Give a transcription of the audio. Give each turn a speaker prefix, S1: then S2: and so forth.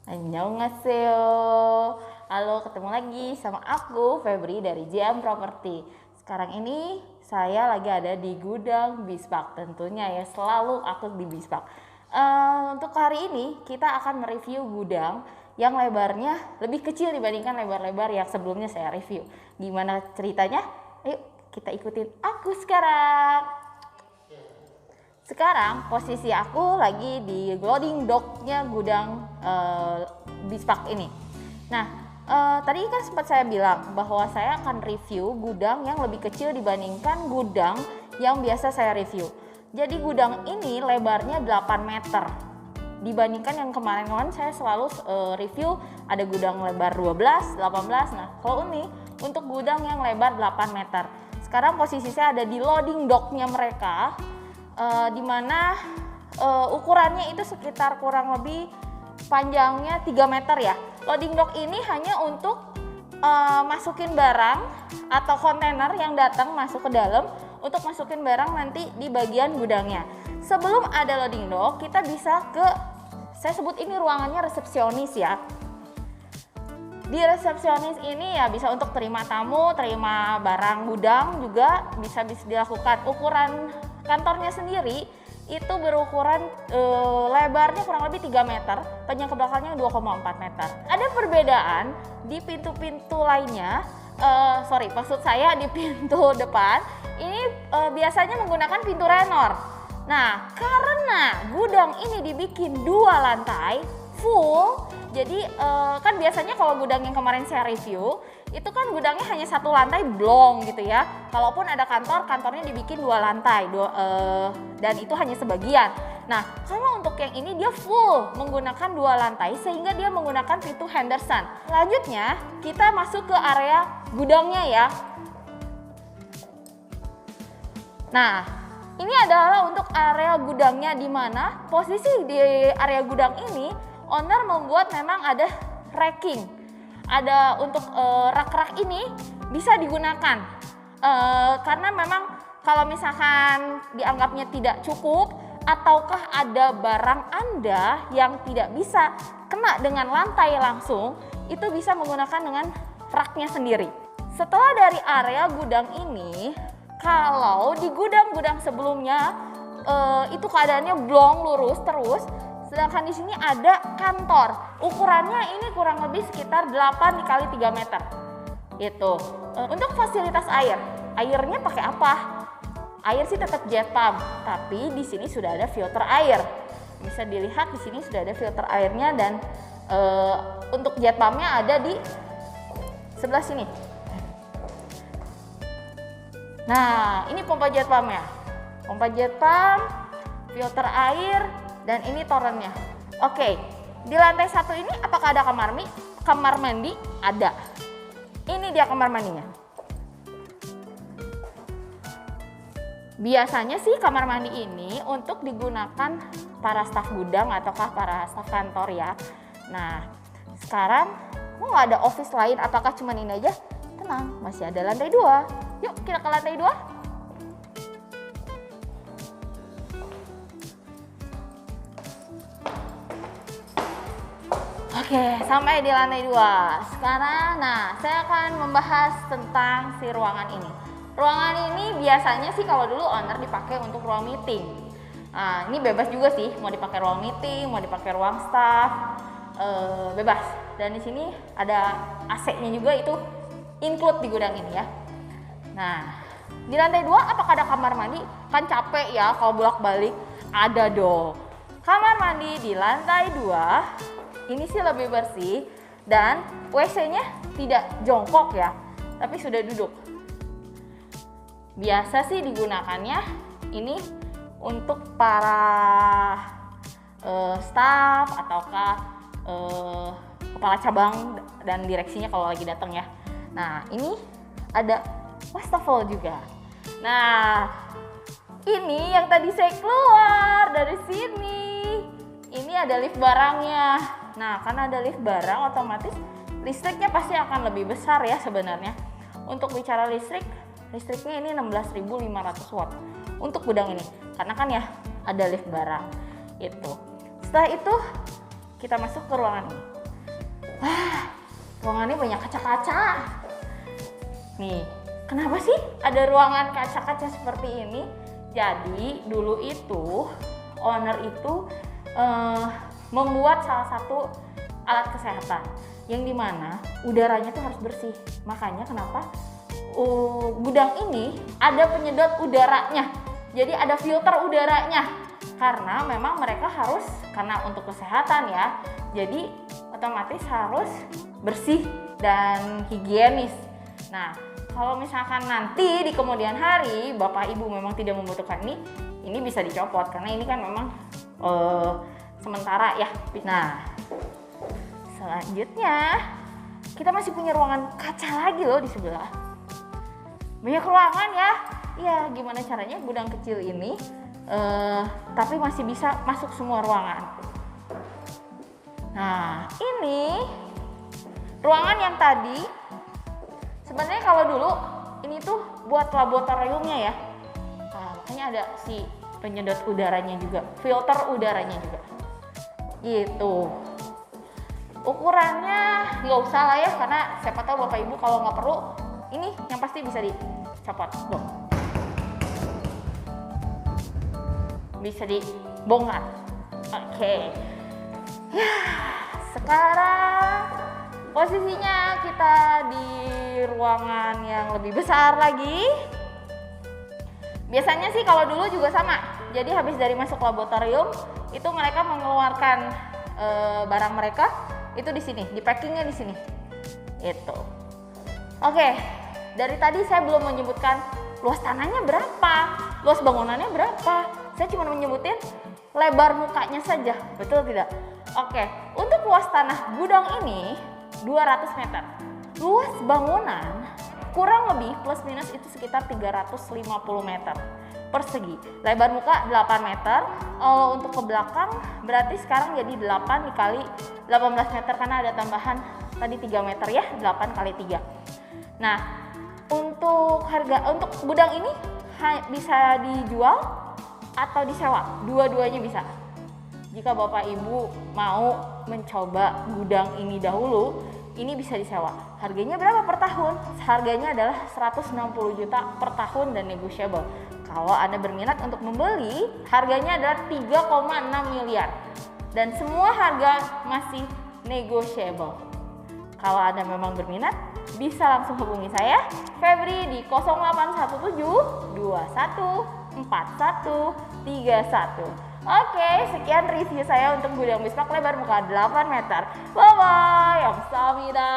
S1: Annyeonghaseyo. Halo, ketemu lagi sama aku Febri dari JM Property. Sekarang ini saya lagi ada di gudang Bispak. Tentunya ya, selalu aku di Bispak. Untuk hari ini kita akan mereview gudang yang lebarnya lebih kecil dibandingkan lebar-lebar yang sebelumnya saya review. Gimana ceritanya? Ayo kita ikutin aku sekarang. Sekarang posisi aku lagi di loading docknya gudang Bispak ini. Nah, tadi kan sempat saya bilang bahwa saya akan review gudang yang lebih kecil dibandingkan gudang yang biasa saya review. Jadi gudang ini lebarnya 8 meter. Dibandingkan yang kemarin-kemarin saya selalu review ada gudang lebar 12, 18. Nah, kalau ini untuk gudang yang lebar 8 meter. Sekarang posisi saya ada di loading docknya mereka. Di mana ukurannya itu sekitar kurang lebih panjangnya 3 meter ya. Loading dock ini hanya untuk masukin barang atau kontainer yang datang masuk ke dalam untuk masukin barang nanti di bagian gudangnya. Sebelum ada loading dock, kita bisa ke, saya sebut ini ruangannya resepsionis ya. Di resepsionis ini ya bisa untuk terima tamu, terima barang gudang juga bisa dilakukan. Ukuran kantornya sendiri itu berukuran lebarnya kurang lebih 3 meter, panjang ke belakangnya 2,4 meter. Ada perbedaan di pintu-pintu lainnya, maksud saya di pintu depan, ini biasanya menggunakan pintu renor. Nah, karena gudang ini dibikin 2 lantai, full, jadi kan biasanya kalau gudang yang kemarin saya review itu kan gudangnya hanya 1 lantai blong gitu ya. Kalaupun ada kantornya dibikin 2 lantai dan itu hanya sebagian. Nah, kalau untuk yang ini dia full menggunakan 2 lantai sehingga dia menggunakan pintu Henderson. Selanjutnya kita masuk ke area gudangnya ya. Nah, ini adalah untuk area gudangnya, di mana posisi di area gudang ini owner membuat memang ada racking. Ada untuk rak-rak ini bisa digunakan karena memang kalau misalkan dianggapnya tidak cukup ataukah ada barang Anda yang tidak bisa kena dengan lantai langsung, itu bisa menggunakan dengan raknya sendiri. Setelah dari area gudang ini, kalau di gudang-gudang sebelumnya itu keadaannya blong lurus terus, sedangkan di sini ada kantor. Ukurannya ini kurang lebih sekitar 8 x 3 meter. Itu. Untuk fasilitas air, airnya pakai apa? Air sih tetap jet pump, tapi di sini sudah ada filter air. Bisa dilihat di sini sudah ada filter airnya dan untuk jet pumpnya ada di sebelah sini. Nah, ini pompa jet pumpnya. Pompa jet pump, filter air, dan ini torennya. Oke, di lantai 1 ini apakah ada kamar mandi? Ada. Ini dia kamar mandinya. Biasanya sih kamar mandi ini untuk digunakan para staf gudang ataukah para staf kantor ya. Nah, sekarang nggak ada office lain, apakah cuma ini aja? Tenang, masih ada lantai 2. Yuk kita ke lantai 2. Oke, sampai di lantai 2. Sekarang, saya akan membahas tentang si ruangan ini. Ruangan ini biasanya sih kalau dulu owner dipakai untuk ruang meeting. Nah, ini bebas juga sih, mau dipakai ruang meeting, mau dipakai ruang staff, bebas. Dan di sini ada AC-nya juga, itu include di gudang ini ya. Nah, di lantai 2 apakah ada kamar mandi? Kan capek ya kalau bolak-balik. Ada dong. Kamar mandi di lantai 2. Ini sih lebih bersih dan WC-nya tidak jongkok ya, tapi sudah duduk. Biasa sih digunakannya ini untuk para staff ataukah kepala cabang dan direksinya kalau lagi datang ya. Nah, ini ada wastafel juga. Nah, ini yang tadi saya keluar dari sini. Ini ada lift barangnya. Nah, karena ada lift barang, otomatis listriknya pasti akan lebih besar ya sebenarnya. Untuk bicara listriknya ini 16.500 watt untuk gudang ini. Karena kan ya ada lift barang itu. Setelah itu kita masuk ke ruangan ini. Ruangan ini banyak kaca-kaca. Nih, kenapa sih ada ruangan kaca-kaca seperti ini? Jadi dulu itu owner itu membuat salah satu alat kesehatan yang dimana udaranya tuh harus bersih. Makanya kenapa gudang ini ada penyedot udaranya. Jadi ada filter udaranya. Karena memang mereka harus, karena untuk kesehatan ya, jadi otomatis harus bersih dan higienis. Nah, kalau misalkan nanti di kemudian hari Bapak Ibu memang tidak membutuhkan ini bisa dicopot karena ini kan memang sementara ya. Nah, selanjutnya kita masih punya ruangan kaca lagi loh di sebelah. Banyak ruangan ya. Iya, gimana caranya gudang kecil ini tapi masih bisa masuk semua ruangan. Nah, ini ruangan yang tadi sebenarnya kalau dulu ini tuh buat laboratoriumnya ya. Nah, makanya ada si penyedot udaranya juga, filter udaranya juga. Gitu. Ukurannya nggak usah lah ya, karena siapa tahu Bapak Ibu kalau nggak perlu, ini yang pasti bisa dicopot. Bisa dibongkar. Oke. Ya, sekarang posisinya kita di ruangan yang lebih besar lagi. Biasanya sih kalau dulu juga sama. Jadi habis dari masuk laboratorium itu mereka mengeluarkan barang mereka itu di sini, di packingnya di sini. Itu. Oke. Dari tadi saya belum menyebutkan luas tanahnya berapa, luas bangunannya berapa. Saya cuma menyebutin lebar mukanya saja, betul tidak? Oke, untuk luas tanah gudang ini 200 meter. Luas bangunan kurang lebih plus minus itu sekitar 350 meter persegi. Lebar muka 8 meter. Untuk ke belakang berarti sekarang jadi 8 dikali 18 meter karena ada tambahan tadi 3 meter ya, 8 kali 3. Nah, untuk gudang ini bisa dijual atau disewa, dua-duanya bisa. Jika Bapak Ibu mau mencoba gudang ini dahulu, ini bisa disewa. Harganya berapa per tahun? Harganya adalah 160 juta per tahun dan negotiable. Kalau Anda berminat untuk membeli, harganya adalah 3,6 miliar. Dan semua harga masih negotiable. Kalau Anda memang berminat, bisa langsung hubungi saya, Febri, di 0817 21 4131. Oke, sekian review saya untuk gudang Bismarck lebar muka 8 meter. Bye bye. Kamsahamnida.